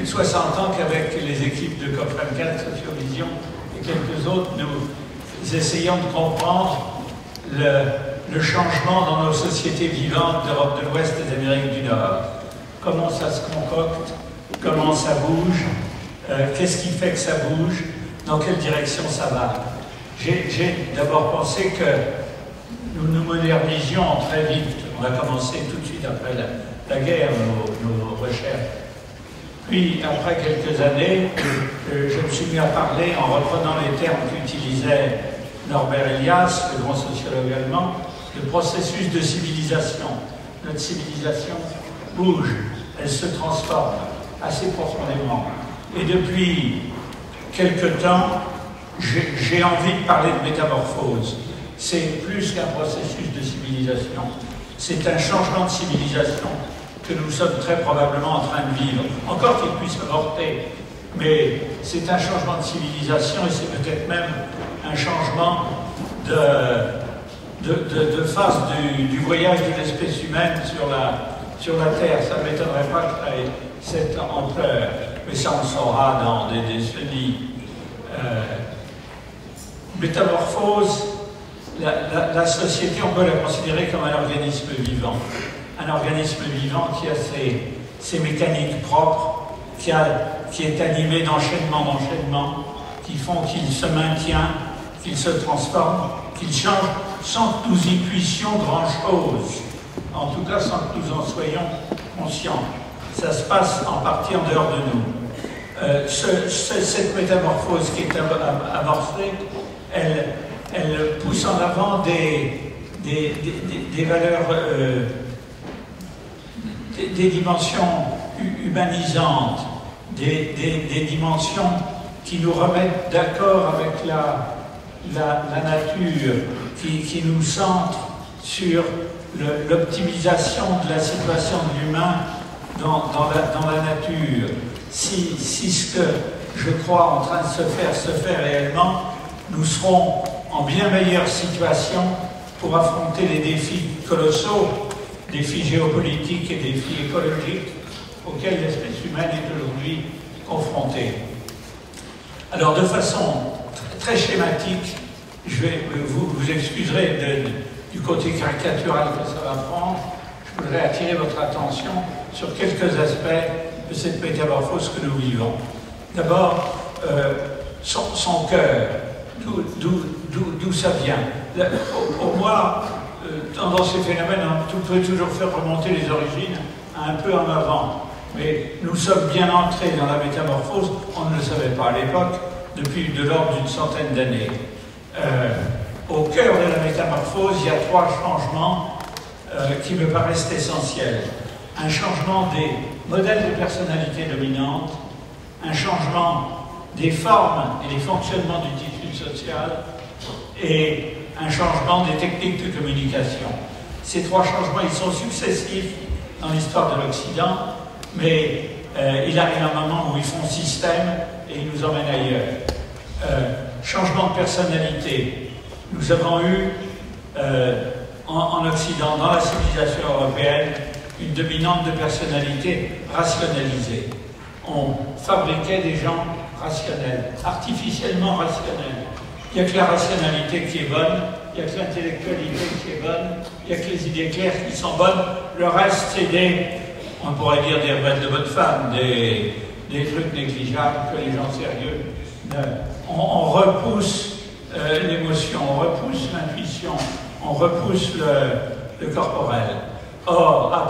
60 ans qu'avec les équipes de COP24, Sociovision et quelques autres, nous essayons de comprendre le changement dans nos sociétés vivantes d'Europe de l'Ouest et d'Amérique du Nord. Comment ça se concocte, comment ça bouge, qu'est-ce qui fait que ça bouge, dans quelle direction ça va. J'ai d'abord pensé que nous nous modernisions très vite. On a commencé tout de suite après la guerre, nos recherches. Puis, après quelques années, je me suis mis à parler en reprenant les termes qu'utilisait Norbert Elias, le grand sociologue allemand, le processus de civilisation. Notre civilisation bouge, elle se transforme assez profondément. Et depuis quelque temps, j'ai envie de parler de métamorphose. C'est plus qu'un processus de civilisation. C'est un changement de civilisation que nous sommes très probablement en train de vivre. Encore qu'il puisse avorter, mais c'est un changement de civilisation et c'est peut-être même un changement de phase du voyage de l'espèce humaine sur la Terre. Ça ne m'étonnerait pas que ça ait cette ampleur, mais ça on le saura dans des décennies. Métamorphose, la société, on peut la considérer comme un organisme vivant. Un organisme vivant qui a ses mécaniques propres, qui est animé d'enchaînement, qui font qu'il se maintient, qu'il se transforme, qu'il change, sans que nous y puissions grand-chose. En tout cas, sans que nous en soyons conscients. Ça se passe en partie en dehors de nous. Cette métamorphose qui est amorcée, elle pousse en avant des valeurs, des dimensions humanisantes, des dimensions qui nous remettent d'accord avec la nature, qui nous centrent sur l'optimisation de la situation de l'humain dans la nature. Si ce que je crois en train de se fait réellement, nous serons en bien meilleure situation pour affronter les défis colossaux, défis géopolitiques et défis écologiques auxquels l'espèce humaine est aujourd'hui confrontée. Alors, de façon très schématique, vous excuserez du côté caricatural que ça va prendre, je voudrais attirer votre attention sur quelques aspects de cette métamorphose que nous vivons. D'abord, son cœur, d'où ça vient. Pour moi, dans ces phénomènes, on peut toujours faire remonter les origines un peu en avant. Mais nous sommes bien entrés dans la métamorphose, on ne le savait pas à l'époque, depuis de l'ordre d'une centaine d'années. Au cœur de la métamorphose, il y a trois changements qui me paraissent essentiels. Un changement des modèles de personnalité dominante, un changement des formes et des fonctionnements du tissu social et un changement des techniques de communication. Ces trois changements, ils sont successifs dans l'histoire de l'Occident, mais il arrive un moment où ils font système et ils nous emmènent ailleurs. Changement de personnalité. Nous avons eu en Occident, dans la civilisation européenne, une dominante de personnalité rationalisée. On fabriquait des gens rationnels, artificiellement rationnels. Il n'y a que la rationalité qui est bonne, il n'y a que l'intellectualité qui est bonne, il n'y a que les idées claires qui sont bonnes. Le reste, c'est on pourrait dire des rebelles de bonne femme, des trucs négligeables que les gens sérieux. On repousse l'émotion, on repousse l'intuition, on repousse le corporel. Or, à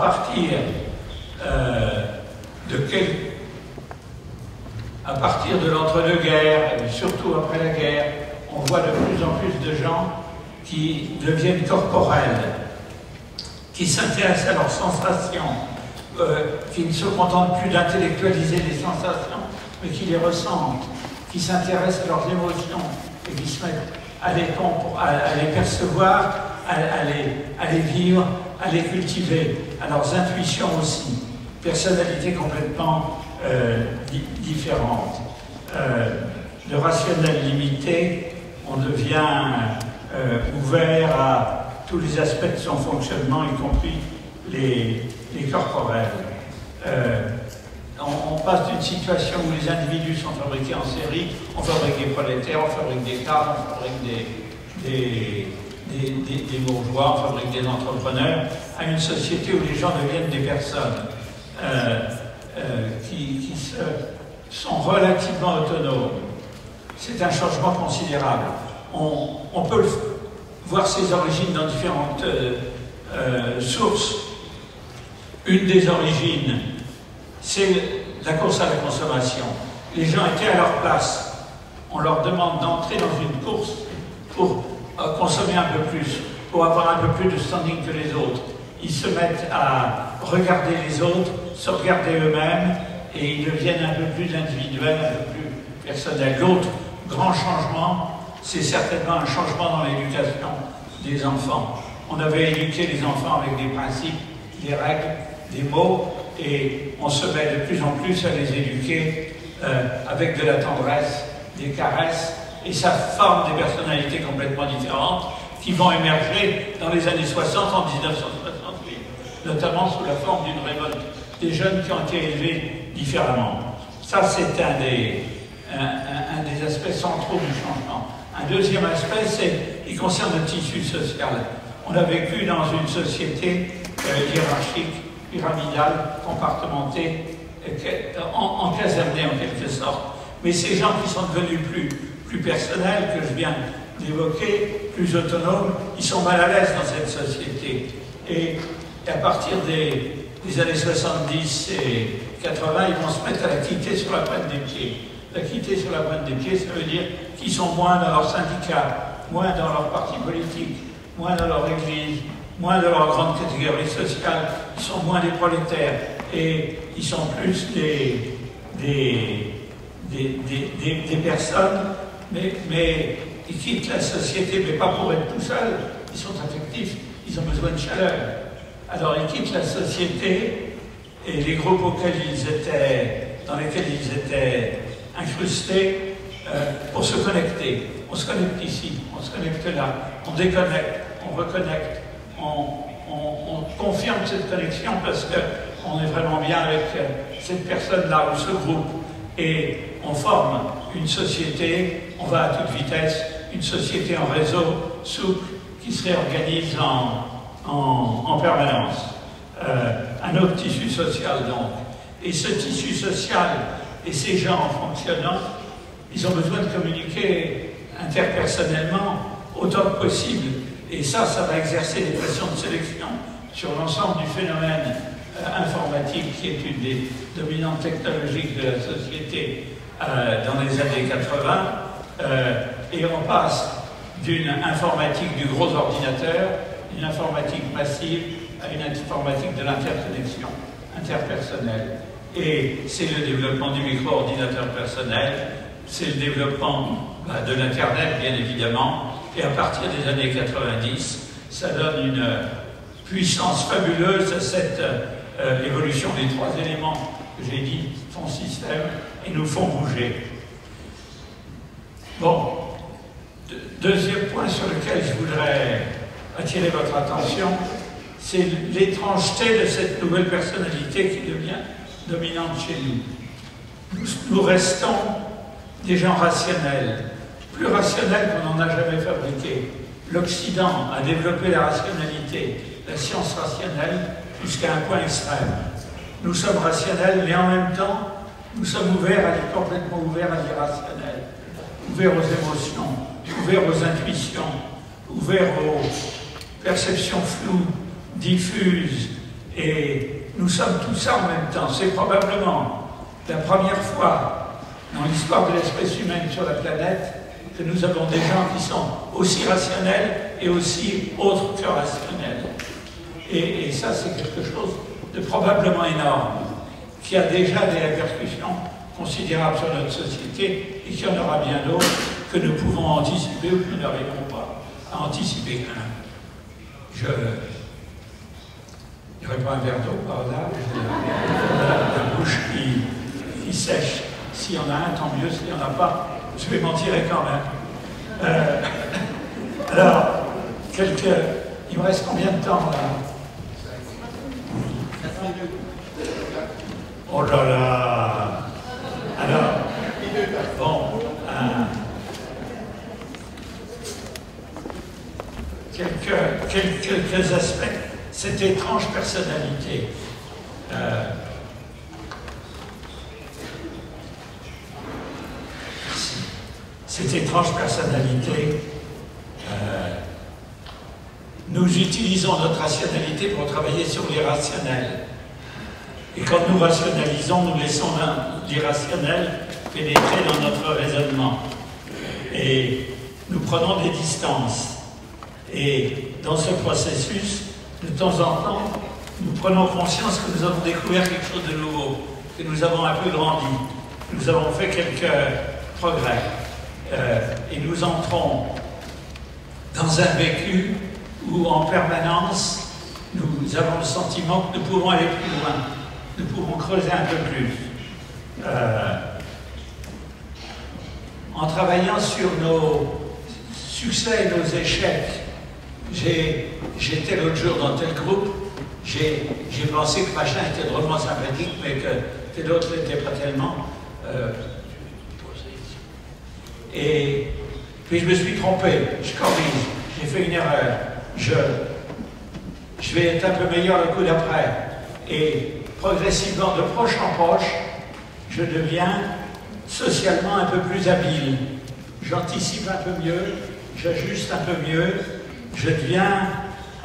partir de l'entre-deux-guerres, et surtout après la guerre, on voit de plus en plus de gens qui deviennent corporels, qui s'intéressent à leurs sensations, qui ne se contentent plus d'intellectualiser les sensations, mais qui les ressentent, qui s'intéressent à leurs émotions et qui se mettent à les percevoir, à les vivre, à les cultiver, à leurs intuitions aussi. Personnalités complètement différentes. De rationnel limité, on devient ouvert à tous les aspects de son fonctionnement, y compris les corporels. on passe d'une situation où les individus sont fabriqués en série, on fabrique des prolétaires, on fabrique des cadres, on fabrique des bourgeois, on fabrique des entrepreneurs, à une société où les gens deviennent des personnes qui sont relativement autonomes. C'est un changement considérable. On peut voir ses origines dans différentes sources. Une des origines, c'est la course à la consommation. Les gens étaient à leur place. On leur demande d'entrer dans une course pour consommer un peu plus, pour avoir un peu plus de standing que les autres. Ils se mettent à regarder les autres, se regarder eux-mêmes, et ils deviennent un peu plus individuels, un peu plus personnels. L'autre grand changement, c'est certainement un changement dans l'éducation des enfants. On avait éduqué les enfants avec des principes, des règles, des mots, et on se met de plus en plus à les éduquer avec de la tendresse, des caresses, et ça forme des personnalités complètement différentes qui vont émerger dans les années 60, en 1968, notamment sous la forme d'une révolte des jeunes qui ont été élevés différemment. Ça, c'est un des aspects centraux du changement. Un deuxième aspect, il concerne le tissu social. On a vécu dans une société hiérarchique, pyramidale, compartimentée, encasernée en quelque sorte. Mais ces gens qui sont devenus plus personnels, que je viens d'évoquer, plus autonomes, ils sont mal à l'aise dans cette société. Et à partir des années 70 et 80, ils vont se mettre à la quitter sur la pointe des pieds. La quitter sur la pointe des pieds, ça veut dire qu'ils sont moins dans leur syndicat, moins dans leur parti politique, moins dans leur église, moins dans leur grande catégorie sociale, ils sont moins des prolétaires, et ils sont plus des personnes, mais ils quittent la société, mais pas pour être tout seuls, ils sont affectifs, ils ont besoin de chaleur. Alors ils quittent la société, et les groupes dans lesquels ils étaient incrustés, pour se connecter. On se connecte ici, on se connecte là, on déconnecte, on reconnecte, on confirme cette connexion parce qu'on est vraiment bien avec cette personne-là ou ce groupe. Et on forme une société, on va à toute vitesse, une société en réseau souple qui se réorganise en permanence. Un autre tissu social donc. Et ce tissu social et ces gens en fonctionnant, ils ont besoin de communiquer interpersonnellement autant que possible. Et ça va exercer des pressions de sélection sur l'ensemble du phénomène informatique qui est une des dominantes technologiques de la société dans les années 80. Et on passe d'une informatique du gros ordinateur, une informatique massive, à une informatique de l'interconnexion interpersonnelle. Et c'est le développement du micro-ordinateur personnel, c'est le développement de l'Internet, bien évidemment, et à partir des années 90, ça donne une puissance fabuleuse à cette évolution des trois éléments que j'ai dit font système et nous font bouger. Bon, deuxième point sur lequel je voudrais attirer votre attention, c'est l'étrangeté de cette nouvelle personnalité qui devient dominante chez nous. Nous restons des gens rationnels, plus rationnels qu'on n'en a jamais fabriqué. L'Occident a développé la rationalité, la science rationnelle, jusqu'à un point extrême. Nous sommes rationnels, mais en même temps, nous sommes complètement ouverts à l'irrationnel, ouverts aux émotions, ouverts aux intuitions, ouverts aux perceptions floues, diffuses, et nous sommes tout ça en même temps. C'est probablement la première fois dans l'histoire de l'espèce humaine sur la planète que nous avons des gens qui sont aussi rationnels et aussi autres que rationnels. Et ça, c'est quelque chose de probablement énorme, qui a déjà des répercussions considérables sur notre société et qu'il y en aura bien d'autres que nous pouvons anticiper ou que nous n'arrivons pas à anticiper. Il n'y aurait pas un verre d'eau par là, la bouche qui sèche. S'il y en a un, tant mieux. S'il n'y en a pas, je vais m'en tirer quand même. Alors, il me reste combien de temps là? Oh là là! quelques aspects, cette étrange personnalité. Cette étrange personnalité, nous utilisons notre rationalité pour travailler sur l'irrationnel. Et quand nous rationalisons, nous laissons l'irrationnel pénétrer dans notre raisonnement. Et nous prenons des distances. Et dans ce processus, de temps en temps, nous prenons conscience que nous avons découvert quelque chose de nouveau, que nous avons un peu grandi, que nous avons fait quelques progrès. Et nous entrons dans un vécu où en permanence, nous avons le sentiment que nous pouvons aller plus loin, nous pouvons creuser un peu plus. En travaillant sur nos succès et nos échecs, j'étais l'autre jour dans tel groupe, j'ai pensé que machin était drôlement sympathique, mais que l'autre n'était pas tellement. Et puis je me suis trompé, je corrige, j'ai fait une erreur, je vais être un peu meilleur le coup d'après. Et progressivement, de proche en proche, je deviens socialement un peu plus habile. J'anticipe un peu mieux, j'ajuste un peu mieux, je deviens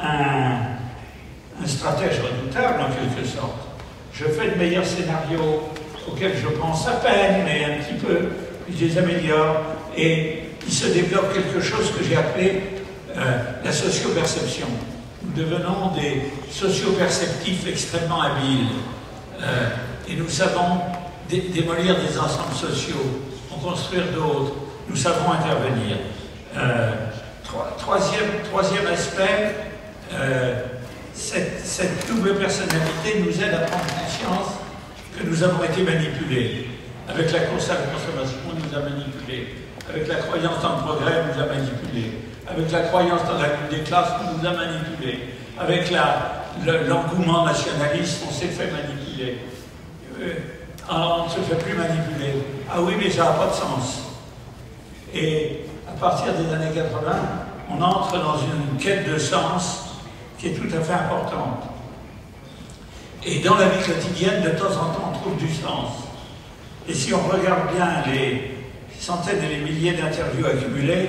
un stratège redoutable en quelque sorte. Je fais de meilleurs scénarios auxquels je pense à peine, mais un petit peu, puis je les améliore, et il se développe quelque chose que j'ai appelé la socioperception. Nous devenons des socioperceptifs extrêmement habiles, et nous savons démolir des ensembles sociaux, en construire d'autres, nous savons intervenir. Troisième aspect, cette double personnalité nous aide à prendre conscience que nous avons été manipulés. Avec la course à la consommation, on nous a manipulés. Avec la croyance dans le progrès, on nous a manipulés. Avec la croyance dans la lutte des classes, on nous a manipulés. Avec l'engouement nationaliste, on s'est fait manipuler. On ne se fait plus manipuler. Ah oui, mais ça n'a pas de sens. Et à partir des années 80, on entre dans une quête de sens qui est tout à fait importante. Et dans la vie quotidienne, de temps en temps, on trouve du sens. Et si on regarde bien les centaines et les milliers d'interviews accumulées,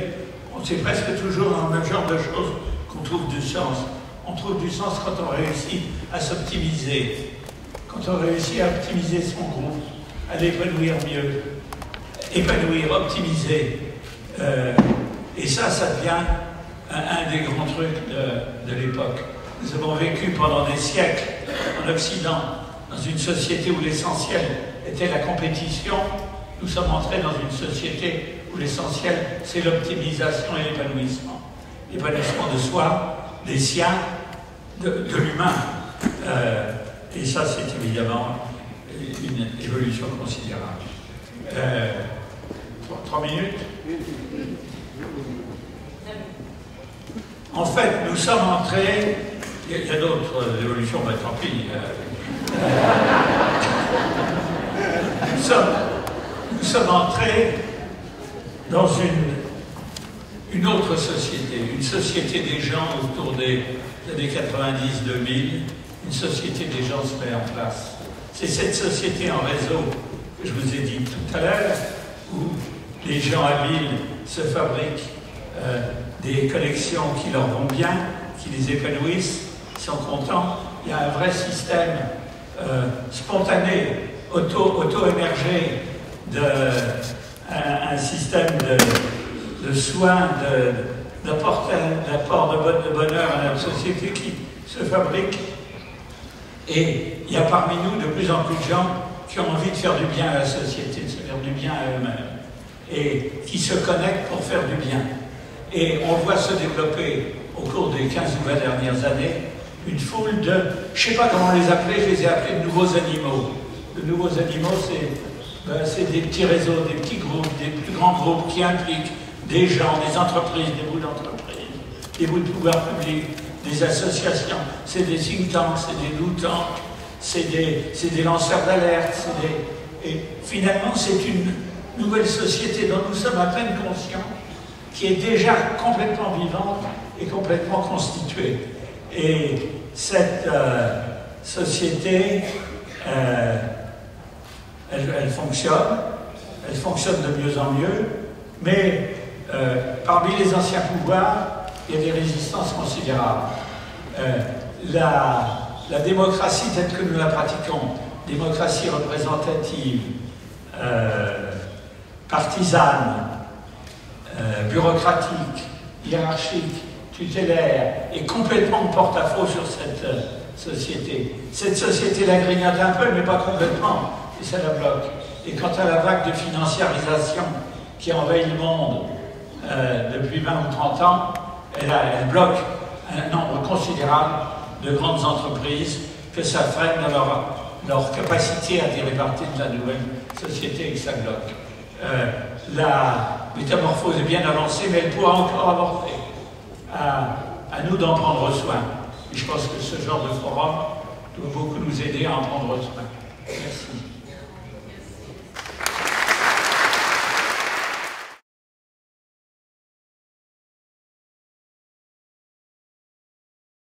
c'est presque toujours dans le même genre de choses qu'on trouve du sens. On trouve du sens quand on réussit à s'optimiser, quand on réussit à optimiser son groupe, à l'épanouir mieux, optimiser. Et ça devient un des grands trucs de l'époque. Nous avons vécu pendant des siècles en Occident, dans une société où l'essentiel était la compétition. Nous sommes entrés dans une société où l'essentiel, c'est l'optimisation et l'épanouissement. L'épanouissement de soi, des siens, de l'humain. Et ça, c'est évidemment une évolution considérable. 3 minutes. En fait, nous sommes entrés... Il y a d'autres évolutions, mais tant pis. Nous sommes entrés dans une autre société, une société des gens autour des années 90-2000, une société des gens se met en place. C'est cette société en réseau que je vous ai dit tout à l'heure, où les gens habiles se fabriquent des collections qui leur vont bien, qui les épanouissent, ils sont contents. Il y a un vrai système spontané, auto-émergé, un système de soins, d'apport de bonheur à notre société qui se fabrique. Et il y a parmi nous de plus en plus de gens qui ont envie de faire du bien à la société, de se faire du bien à eux-mêmes, et qui se connectent pour faire du bien. Et on voit se développer au cours des 15 ou 20 dernières années une foule de, je ne sais pas comment les appeler, je les ai appelés de nouveaux animaux. De nouveaux animaux, c'est des petits réseaux, des petits groupes, des plus grands groupes qui impliquent des gens, des entreprises, des bouts d'entreprises, des bouts de pouvoir public, des associations, c'est des think tanks, c'est des do tanks, c'est des lanceurs d'alerte, et finalement c'est une nouvelle société dont nous sommes à peine conscients, qui est déjà complètement vivante est complètement constituée. Et cette société, elle fonctionne de mieux en mieux, mais parmi les anciens pouvoirs, il y a des résistances considérables. La démocratie telle que nous la pratiquons, démocratie représentative, partisane, bureaucratique, hiérarchique, tutélaire, est complètement en porte-à-faux sur cette société. Cette société la grignote un peu, mais pas complètement, et ça la bloque. Et quant à la vague de financiarisation qui envahit le monde depuis 20 ou 30 ans, elle bloque un nombre considérable de grandes entreprises que ça freine dans leur capacité à tirer parti de la nouvelle société et que ça bloque. La métamorphose est bien avancée, mais elle pourra encore avancer. À nous d'en prendre soin. Et je pense que ce genre de forum doit beaucoup nous aider à en prendre soin. Merci.